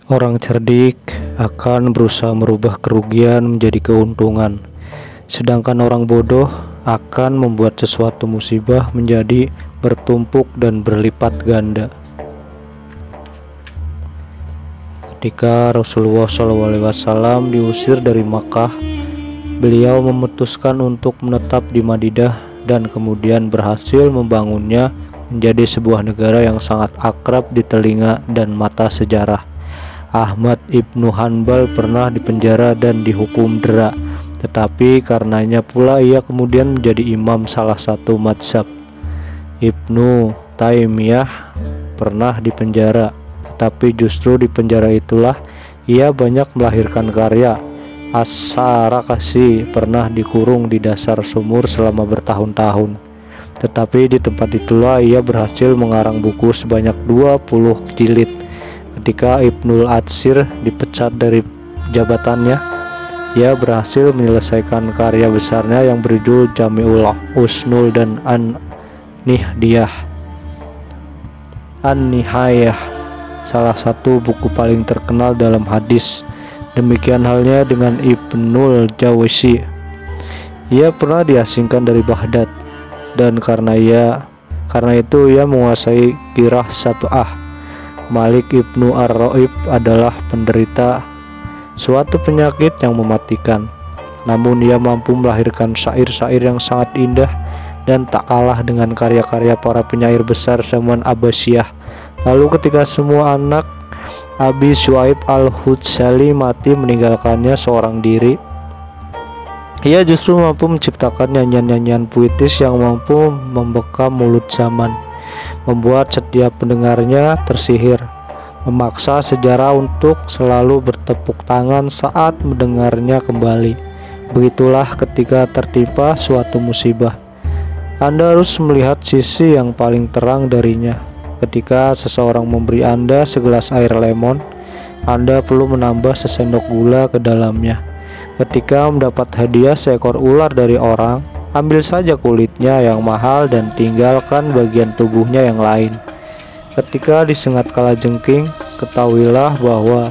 Orang cerdik akan berusaha merubah kerugian menjadi keuntungan, sedangkan orang bodoh akan membuat sesuatu musibah menjadi bertumpuk dan berlipat ganda. Ketika Rasulullah SAW diusir dari Makkah, beliau memutuskan untuk menetap di Madinah dan kemudian berhasil membangunnya menjadi sebuah negara yang sangat akrab di telinga dan mata sejarah. Ahmad ibnu Hanbal pernah dipenjara dan dihukum dera, tetapi karenanya pula ia kemudian menjadi imam salah satu mazhab. Ibnu Taimiyah pernah dipenjara, tetapi justru di penjara itulah ia banyak melahirkan karya. As-Sarakasi pernah dikurung di dasar sumur selama bertahun-tahun, tetapi di tempat itulah ia berhasil mengarang buku sebanyak 20 jilid. Ketika Ibnul Atsir dipecat dari jabatannya, ia berhasil menyelesaikan karya besarnya yang berjudul Jami'ul Usnul dan An-Nihayah, salah satu buku paling terkenal dalam hadis. Demikian halnya dengan Ibnul Jawzi. Ia pernah diasingkan dari Baghdad, dan karena itu ia menguasai qiraah sab'ah. Malik ibnu Ar-Raib adalah penderita suatu penyakit yang mematikan, namun ia mampu melahirkan syair-syair yang sangat indah dan tak kalah dengan karya-karya para penyair besar zaman Abbasiyah. Lalu ketika semua anak Abi Syuaib al-Hutsali mati meninggalkannya seorang diri, ia justru mampu menciptakan nyanyian-nyanyian puitis yang mampu membekam mulut zaman, membuat setiap pendengarnya tersihir, memaksa sejarah untuk selalu bertepuk tangan saat mendengarnya kembali. Begitulah ketika tertimpa suatu musibah, Anda harus melihat sisi yang paling terang darinya. Ketika seseorang memberi Anda segelas air lemon, Anda perlu menambah sesendok gula ke dalamnya. Ketika mendapat hadiah seekor ular dari orang, ambil saja kulitnya yang mahal dan tinggalkan bagian tubuhnya yang lain. Ketika disengat kalajengking, ketahuilah bahwa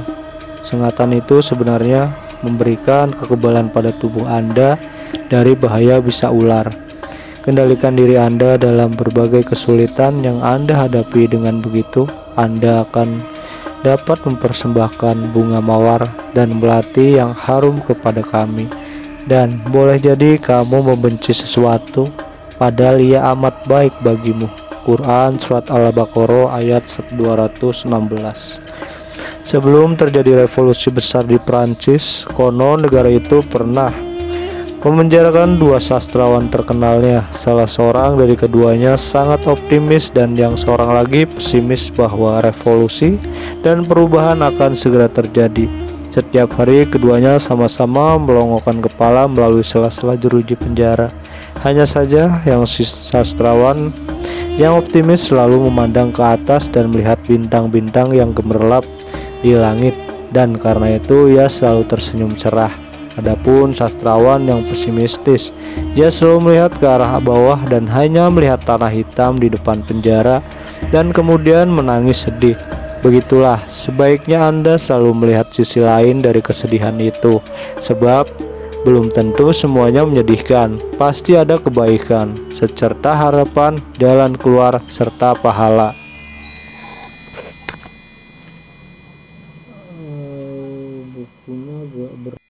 sengatan itu sebenarnya memberikan kekebalan pada tubuh Anda dari bahaya bisa ular. Kendalikan diri Anda dalam berbagai kesulitan yang Anda hadapi. Dengan begitu, Anda akan dapat mempersembahkan bunga mawar dan melati yang harum kepada kami. Dan boleh jadi kamu membenci sesuatu, padahal ia amat baik bagimu. Quran Surat Al-Baqarah ayat 216. Sebelum terjadi revolusi besar di Prancis, konon negara itu pernah memenjarakan dua sastrawan terkenalnya. Salah seorang dari keduanya sangat optimis dan yang seorang lagi pesimis bahwa revolusi dan perubahan akan segera terjadi. Setiap hari keduanya sama-sama melongokkan kepala melalui sela-sela jeruji penjara. Hanya saja yang sastrawan yang optimis selalu memandang ke atas dan melihat bintang-bintang yang gemerlap di langit, dan karena itu ia selalu tersenyum cerah. Adapun sastrawan yang pesimistis, dia selalu melihat ke arah bawah dan hanya melihat tanah hitam di depan penjara dan kemudian menangis sedih. Begitulah sebaiknya Anda selalu melihat sisi lain dari kesedihan itu, sebab belum tentu semuanya menyedihkan. Pasti ada kebaikan, serta harapan, jalan keluar, serta pahala. Bukunya